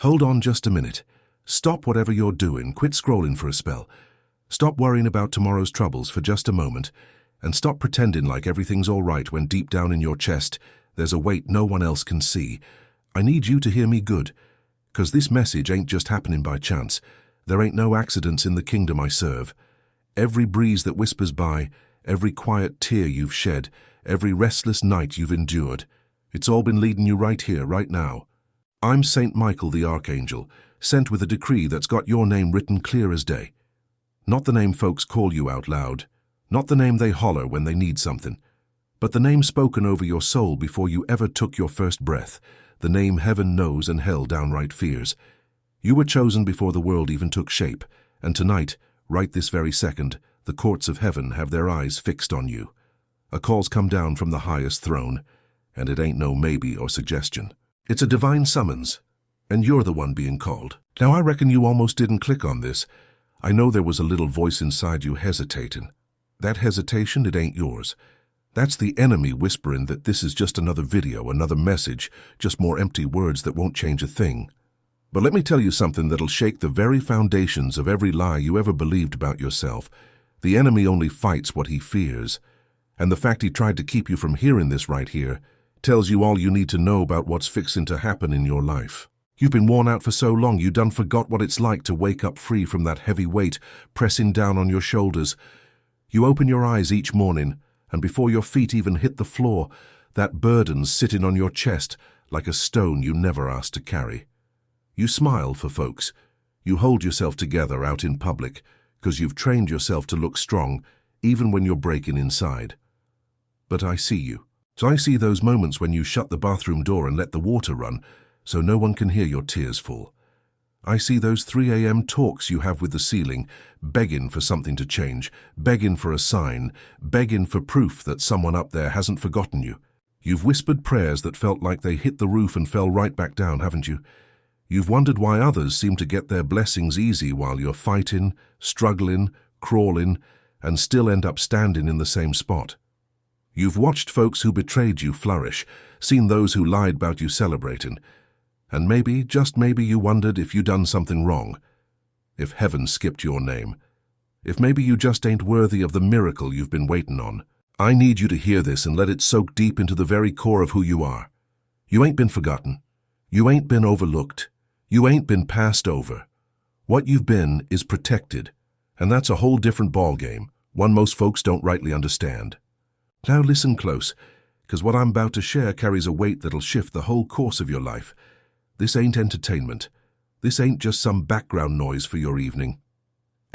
Hold on just a minute. Stop whatever you're doing, quit scrolling for a spell. Stop worrying about tomorrow's troubles for just a moment, and stop pretending like everything's all right when deep down in your chest there's a weight no one else can see. I need you to hear me good, 'cause this message ain't just happening by chance. There ain't no accidents in the kingdom I serve. Every breeze that whispers by, every quiet tear you've shed, every restless night you've endured, it's all been leading you right here, right now. I'm Saint Michael the Archangel, sent with a decree that's got your name written clear as day. Not the name folks call you out loud, not the name they holler when they need something, but the name spoken over your soul before you ever took your first breath, the name heaven knows and hell downright fears. You were chosen before the world even took shape, and tonight, right this very second, the courts of heaven have their eyes fixed on you. A call's come down from the highest throne, and it ain't no maybe or suggestion. It's a divine summons, and you're the one being called. Now I reckon you almost didn't click on this. I know there was a little voice inside you hesitating. That hesitation, it ain't yours. That's the enemy whispering that this is just another video, another message, just more empty words that won't change a thing. But let me tell you something that'll shake the very foundations of every lie you ever believed about yourself. The enemy only fights what he fears. And the fact he tried to keep you from hearing this right here tells you all you need to know about what's fixing to happen in your life. You've been worn out for so long you done forgot what it's like to wake up free from that heavy weight pressing down on your shoulders. You open your eyes each morning, and before your feet even hit the floor, that burden's sitting on your chest like a stone you never asked to carry. You smile for folks. You hold yourself together out in public, 'cause you've trained yourself to look strong, even when you're breaking inside. But I see you. So I see those moments when you shut the bathroom door and let the water run, so no one can hear your tears fall. I see those 3 a.m. talks you have with the ceiling, begging for something to change, begging for a sign, begging for proof that someone up there hasn't forgotten you. You've whispered prayers that felt like they hit the roof and fell right back down, haven't you? You've wondered why others seem to get their blessings easy while you're fighting, struggling, crawling, and still end up standing in the same spot. You've watched folks who betrayed you flourish, seen those who lied about you celebrating, and maybe, just maybe, you wondered if you done something wrong, if heaven skipped your name, if maybe you just ain't worthy of the miracle you've been waiting on. I need you to hear this and let it soak deep into the very core of who you are. You ain't been forgotten. You ain't been overlooked. You ain't been passed over. What you've been is protected, and that's a whole different ballgame, one most folks don't rightly understand. Now listen close, 'cause what I'm about to share carries a weight that'll shift the whole course of your life. This ain't entertainment. This ain't just some background noise for your evening.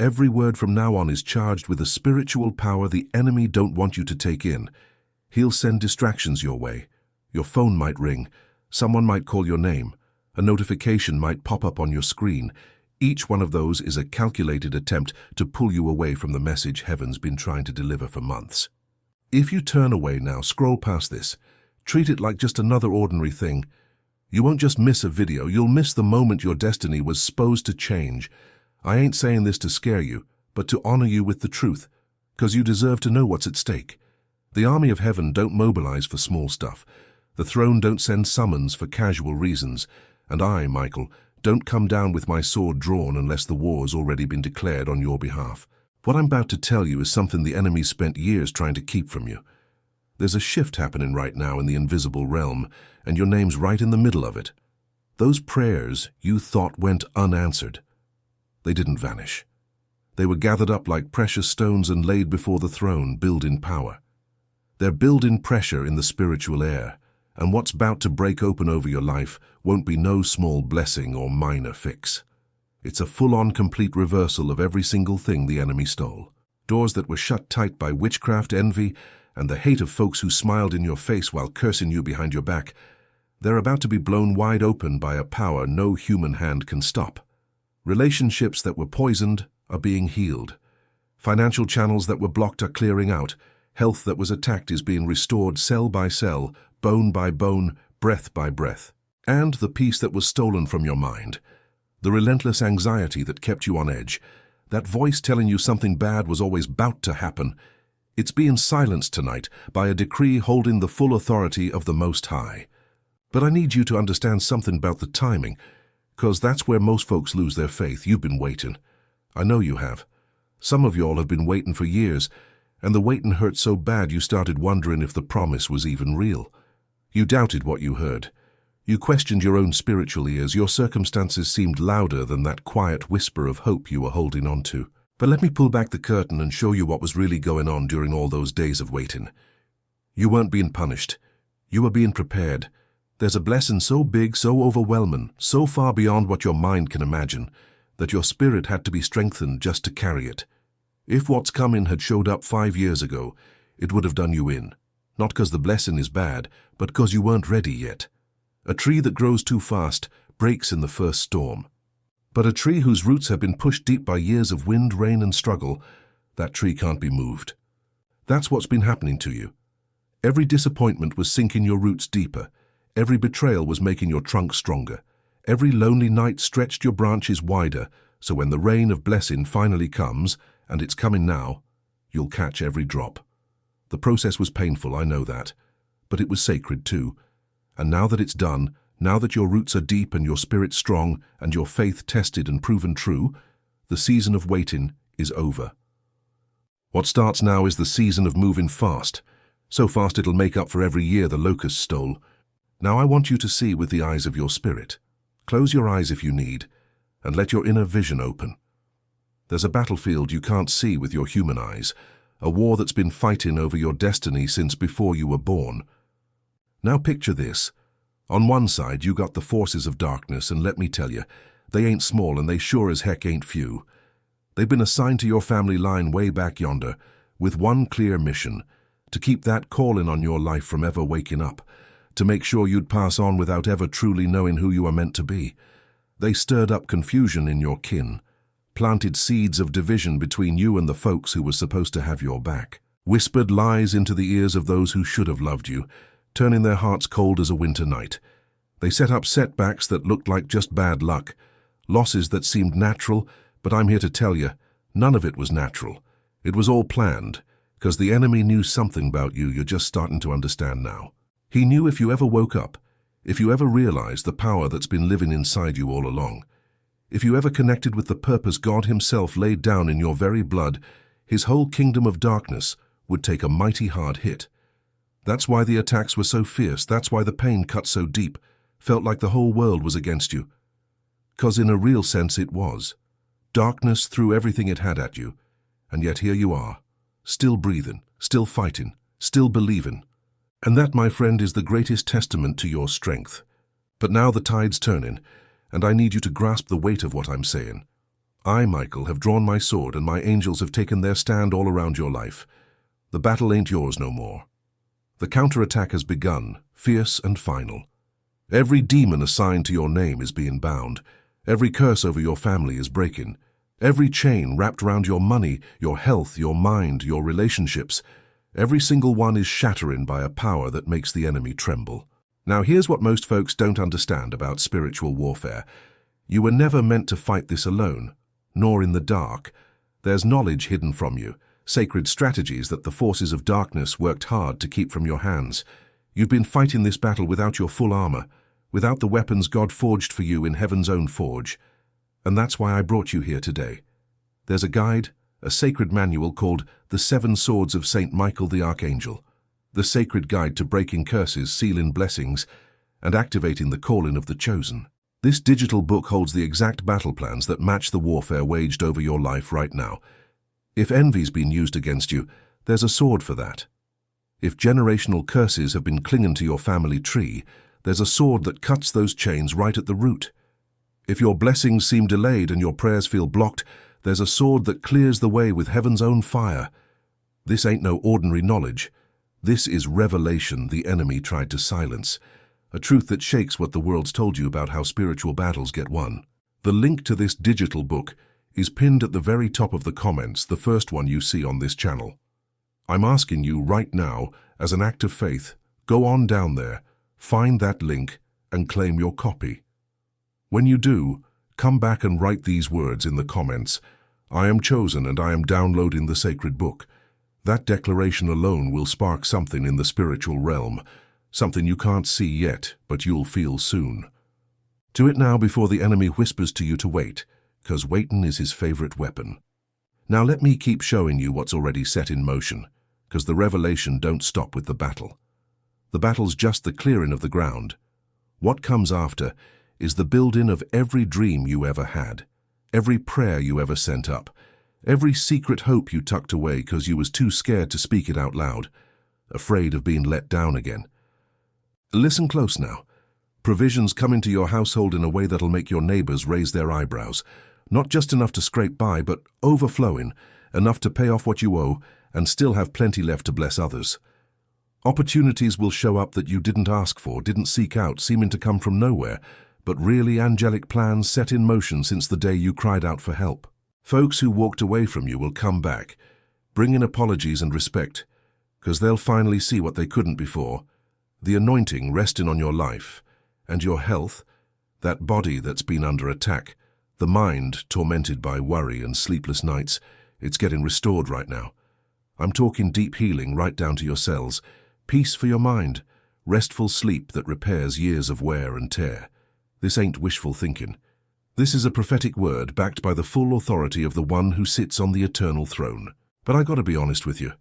Every word from now on is charged with a spiritual power the enemy don't want you to take in. He'll send distractions your way. Your phone might ring. Someone might call your name. A notification might pop up on your screen. Each one of those is a calculated attempt to pull you away from the message heaven's been trying to deliver for months. If you turn away now, scroll past this, treat it like just another ordinary thing, you won't just miss a video, you'll miss the moment your destiny was supposed to change. I ain't saying this to scare you, but to honor you with the truth, 'cause you deserve to know what's at stake. The army of heaven don't mobilize for small stuff. The throne don't send summons for casual reasons. And I, Michael, don't come down with my sword drawn unless the war's already been declared on your behalf. What I'm about to tell you is something the enemy spent years trying to keep from you. There's a shift happening right now in the invisible realm, and your name's right in the middle of it. Those prayers you thought went unanswered, they didn't vanish. They were gathered up like precious stones and laid before the throne, building power. They're building pressure in the spiritual air, and what's about to break open over your life won't be no small blessing or minor fix. It's a full-on complete reversal of every single thing the enemy stole. Doors that were shut tight by witchcraft, envy, and the hate of folks who smiled in your face while cursing you behind your back, they're about to be blown wide open by a power no human hand can stop. Relationships that were poisoned are being healed. Financial channels that were blocked are clearing out. Health that was attacked is being restored cell by cell, bone by bone, breath by breath. And the peace that was stolen from your mind, the relentless anxiety that kept you on edge, that voice telling you something bad was always bout to happen, it's being silenced tonight by a decree holding the full authority of the Most High. But I need you to understand something about the timing, 'Cause that's where most folks lose their faith. You've been waiting. I know you have. Some of y'all have been waiting for years, and the waiting hurt so bad you started wondering if the promise was even real. You doubted what you heard. You questioned your own spiritual ears. Your circumstances seemed louder than that quiet whisper of hope you were holding on to. But let me pull back the curtain and show you what was really going on during all those days of waiting. You weren't being punished. You were being prepared. There's a blessing so big, so overwhelming, so far beyond what your mind can imagine, that your spirit had to be strengthened just to carry it. If what's coming had showed up 5 years ago, it would have done you in. Not because the blessing is bad, but because you weren't ready yet. A tree that grows too fast breaks in the first storm. But a tree whose roots have been pushed deep by years of wind, rain, and struggle, that tree can't be moved. That's what's been happening to you. Every disappointment was sinking your roots deeper. Every betrayal was making your trunk stronger. Every lonely night stretched your branches wider, so when the rain of blessing finally comes, and it's coming now, you'll catch every drop. The process was painful, I know that, but it was sacred too. And now that it's done, now that your roots are deep and your spirit strong and your faith tested and proven true, the season of waiting is over. What starts now is the season of moving fast, so fast it'll make up for every year the locusts stole. Now I want you to see with the eyes of your spirit. Close your eyes if you need, and let your inner vision open. There's a battlefield you can't see with your human eyes, a war that's been fighting over your destiny since before you were born. Now picture this. On one side you got the forces of darkness, and let me tell you, they ain't small and they sure as heck ain't few. They've been assigned to your family line way back yonder, with one clear mission, to keep that calling on your life from ever waking up, to make sure you'd pass on without ever truly knowing who you are meant to be. They stirred up confusion in your kin, planted seeds of division between you and the folks who were supposed to have your back, whispered lies into the ears of those who should have loved you, turning their hearts cold as a winter night. They set up setbacks that looked like just bad luck, losses that seemed natural, but I'm here to tell you, none of it was natural. It was all planned, because the enemy knew something about you you're just starting to understand now. He knew if you ever woke up, if you ever realized the power that's been living inside you all along, if you ever connected with the purpose God Himself laid down in your very blood, His whole kingdom of darkness would take a mighty hard hit. That's why the attacks were so fierce, that's why the pain cut so deep, felt like the whole world was against you. 'Cause in a real sense it was. Darkness threw everything it had at you, and yet here you are, still breathing, still fighting, still believing. And that, my friend, is the greatest testament to your strength. But now the tide's turning, and I need you to grasp the weight of what I'm saying. I, Michael, have drawn my sword, and my angels have taken their stand all around your life. The battle ain't yours no more. The counterattack has begun, fierce and final. Every demon assigned to your name is being bound. Every curse over your family is breaking. Every chain wrapped around your money, your health, your mind, your relationships, every single one is shattering by a power that makes the enemy tremble. Now here's what most folks don't understand about spiritual warfare. You were never meant to fight this alone, nor in the dark. There's knowledge hidden from you, sacred strategies that the forces of darkness worked hard to keep from your hands. You've been fighting this battle without your full armor, without the weapons God forged for you in heaven's own forge. And that's why I brought you here today. There's a guide, a sacred manual called The 7 Swords of St. Michael the Archangel, the sacred guide to breaking curses, sealing blessings, and activating the calling of the chosen. This digital book holds the exact battle plans that match the warfare waged over your life right now. If envy's been used against you, there's a sword for that. If generational curses have been clinging to your family tree, there's a sword that cuts those chains right at the root. If your blessings seem delayed and your prayers feel blocked, there's a sword that clears the way with heaven's own fire. This ain't no ordinary knowledge. This is revelation the enemy tried to silence, a truth that shakes what the world's told you about how spiritual battles get won. The link to this digital book is pinned at the very top of the comments, the first one you see on this channel. I'm asking you right now, as an act of faith, go on down there, find that link, and claim your copy. When you do, come back and write these words in the comments: I am chosen and I am downloading the sacred book. That declaration alone will spark something in the spiritual realm, something you can't see yet, but you'll feel soon. Do it now before the enemy whispers to you to wait, 'cause waitin' is his favorite weapon. Now let me keep showing you what's already set in motion, 'cause the revelation don't stop with the battle. The battle's just the clearing of the ground. What comes after is the building of every dream you ever had, every prayer you ever sent up, every secret hope you tucked away 'cause you was too scared to speak it out loud, afraid of being let down again. Listen close now. Provisions come into your household in a way that'll make your neighbors raise their eyebrows. Not just enough to scrape by, but overflowing, enough to pay off what you owe and still have plenty left to bless others. Opportunities will show up that you didn't ask for, didn't seek out, seeming to come from nowhere, but really angelic plans set in motion since the day you cried out for help. Folks who walked away from you will come back, bringing apologies and respect, 'cause they'll finally see what they couldn't before. The anointing resting on your life, and your health, that body that's been under attack, the mind tormented by worry and sleepless nights, it's getting restored right now. I'm talking deep healing right down to your cells, peace for your mind, restful sleep that repairs years of wear and tear. This ain't wishful thinking. This is a prophetic word backed by the full authority of the one who sits on the eternal throne. But I gotta be honest with you.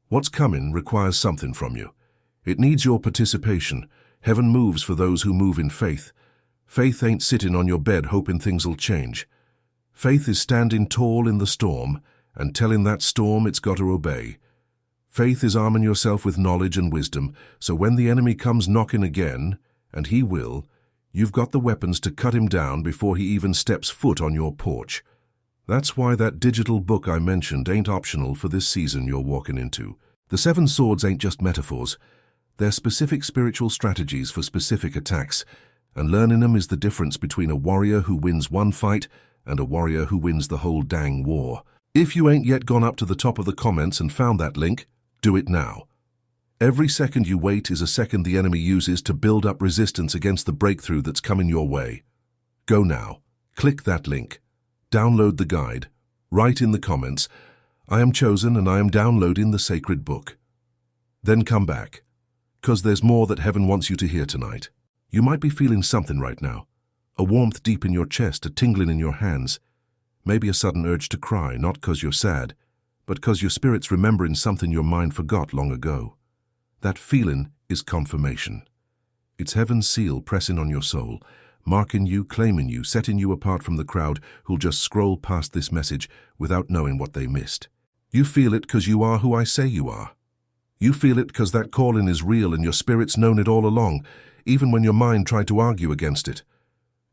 What's coming requires something from you. It needs your participation. Heaven moves for those who move in faith. Faith ain't sitting on your bed hoping things'll change. Faith is standing tall in the storm and telling that storm it's got to obey. Faith is arming yourself with knowledge and wisdom, so when the enemy comes knocking again, and he will, you've got the weapons to cut him down before he even steps foot on your porch. That's why that digital book I mentioned ain't optional for this season you're walking into. The 7 swords ain't just metaphors. They're specific spiritual strategies for specific attacks, and learning them is the difference between a warrior who wins one fight and a warrior who wins the whole dang war. If you ain't yet gone up to the top of the comments and found that link, do it now. Every second you wait is a second the enemy uses to build up resistance against the breakthrough that's coming your way. Go now. Click that link. Download the guide. Write in the comments, "I am chosen and I am downloading the sacred book." Then come back, 'cause there's more that heaven wants you to hear tonight. You might be feeling something right now. A warmth deep in your chest, a tingling in your hands. Maybe a sudden urge to cry, not 'cause you're sad, but 'cause your spirit's remembering something your mind forgot long ago. That feeling is confirmation. It's heaven's seal pressing on your soul, marking you, claiming you, setting you apart from the crowd who'll just scroll past this message without knowing what they missed. You feel it 'cause you are who I say you are. You feel it 'cause that calling is real and your spirit's known it all along, even when your mind tried to argue against it.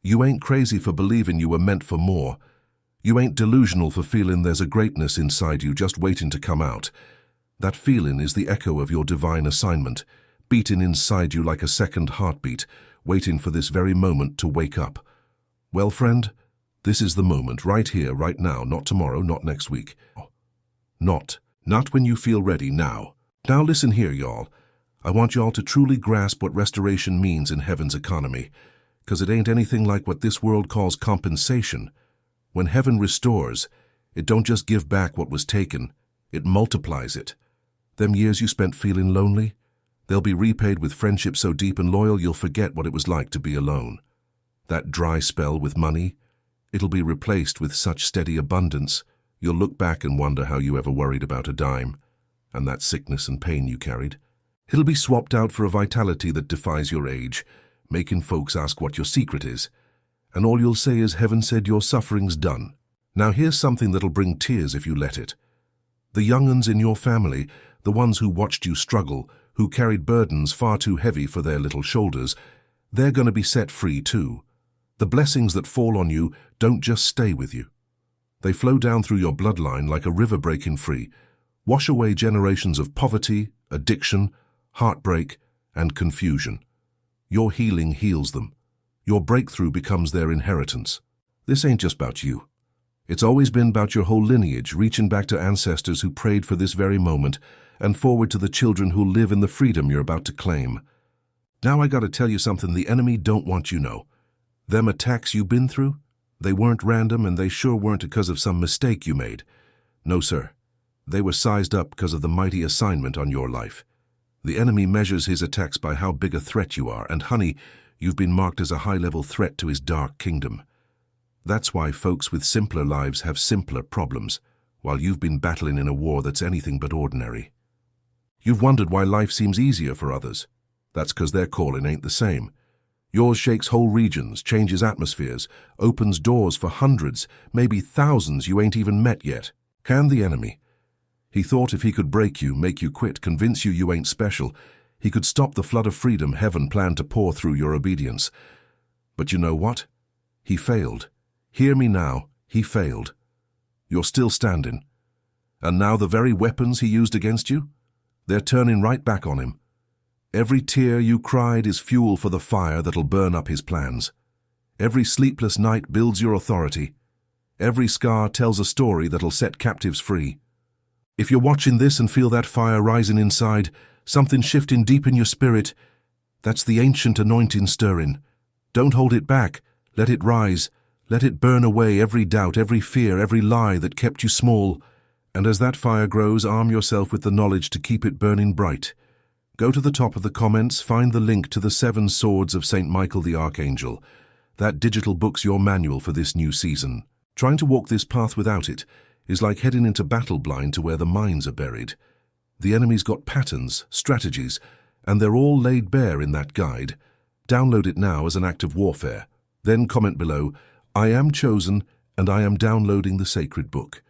You ain't crazy for believing you were meant for more. You ain't delusional for feeling there's a greatness inside you just waiting to come out. That feeling is the echo of your divine assignment, beating inside you like a second heartbeat, waiting for this very moment to wake up. Well, friend, this is the moment, right here, right now, not tomorrow, not next week. Not when you feel ready, now. Now listen here, y'all. I want y'all to truly grasp what restoration means in heaven's economy, 'cause it ain't anything like what this world calls compensation. When heaven restores, it don't just give back what was taken, it multiplies it. Them years you spent feeling lonely, they'll be repaid with friendship so deep and loyal you'll forget what it was like to be alone. That dry spell with money, it'll be replaced with such steady abundance, you'll look back and wonder how you ever worried about a dime, and that sickness and pain you carried. It'll be swapped out for a vitality that defies your age, making folks ask what your secret is. And all you'll say is, "Heaven said your suffering's done." Now here's something that'll bring tears if you let it. The young'uns in your family, the ones who watched you struggle, who carried burdens far too heavy for their little shoulders, they're going to be set free too. The blessings that fall on you don't just stay with you. They flow down through your bloodline like a river breaking free, wash away generations of poverty, addiction, heartbreak, and confusion. Your healing heals them. Your breakthrough becomes their inheritance. This ain't just about you. It's always been about your whole lineage, reaching back to ancestors who prayed for this very moment, and forward to the children who live in the freedom you're about to claim. Now I gotta tell you something the enemy don't want you know. Them attacks you been through, they weren't random and they sure weren't because of some mistake you made. No, sir. They were sized up because of the mighty assignment on your life. The enemy measures his attacks by how big a threat you are, and honey, You've been marked as a high-level threat to his dark kingdom. That's why folks with simpler lives have simpler problems, while you've been battling in a war that's anything but ordinary. You've wondered why life seems easier for others. That's 'cause their calling ain't the same. Yours shakes whole regions, changes atmospheres, opens doors for hundreds, maybe thousands you ain't even met yet. Can the enemy? He thought if he could break you, make you quit, convince you ain't special, he could stop the flood of freedom heaven planned to pour through your obedience. But you know what? He failed. Hear me now, he failed. You're still standing. And now the very weapons he used against you? They're turning right back on him. Every tear you cried is fuel for the fire that'll burn up his plans. Every sleepless night builds your authority. Every scar tells a story that'll set captives free. If you're watching this and feel that fire rising inside, something shifting deep in your spirit, that's the ancient anointing stirring. Don't hold it back. Let it rise. Let it burn away every doubt, every fear, every lie that kept you small. And as that fire grows, arm yourself with the knowledge to keep it burning bright. Go to the top of the comments, find the link to the 7 Swords of St. Michael the Archangel. That digital book's your manual for this new season. Trying to walk this path without it is like heading into battle blind to where the mines are buried. The enemy's got patterns, strategies, and they're all laid bare in that guide. Download it now as an act of warfare. Then comment below, "I am chosen and I am downloading the sacred book."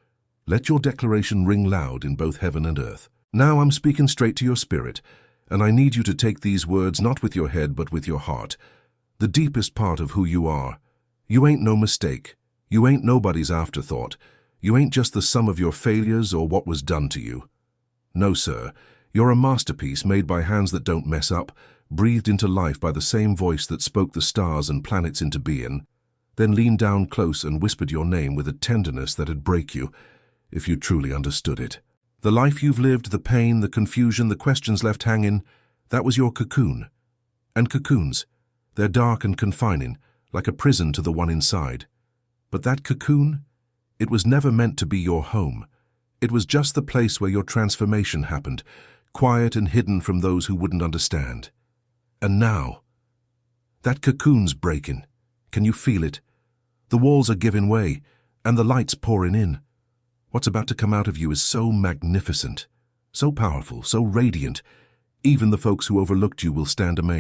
Let your declaration ring loud in both heaven and earth. Now I'm speaking straight to your spirit, and I need you to take these words not with your head but with your heart, the deepest part of who you are. You ain't no mistake. You ain't nobody's afterthought. You ain't just the sum of your failures or what was done to you. No, sir. You're a masterpiece made by hands that don't mess up, breathed into life by the same voice that spoke the stars and planets into being, then leaned down close and whispered your name with a tenderness that'd break you, if you truly understood it. The life you've lived, the pain, the confusion, the questions left hanging, that was your cocoon. And cocoons, they're dark and confining, like a prison to the one inside. But that cocoon, it was never meant to be your home. It was just the place where your transformation happened, quiet and hidden from those who wouldn't understand. And now, that cocoon's breaking. Can you feel it? The walls are giving way, and the light's pouring in. What's about to come out of you is so magnificent, so powerful, so radiant, even the folks who overlooked you will stand amazed.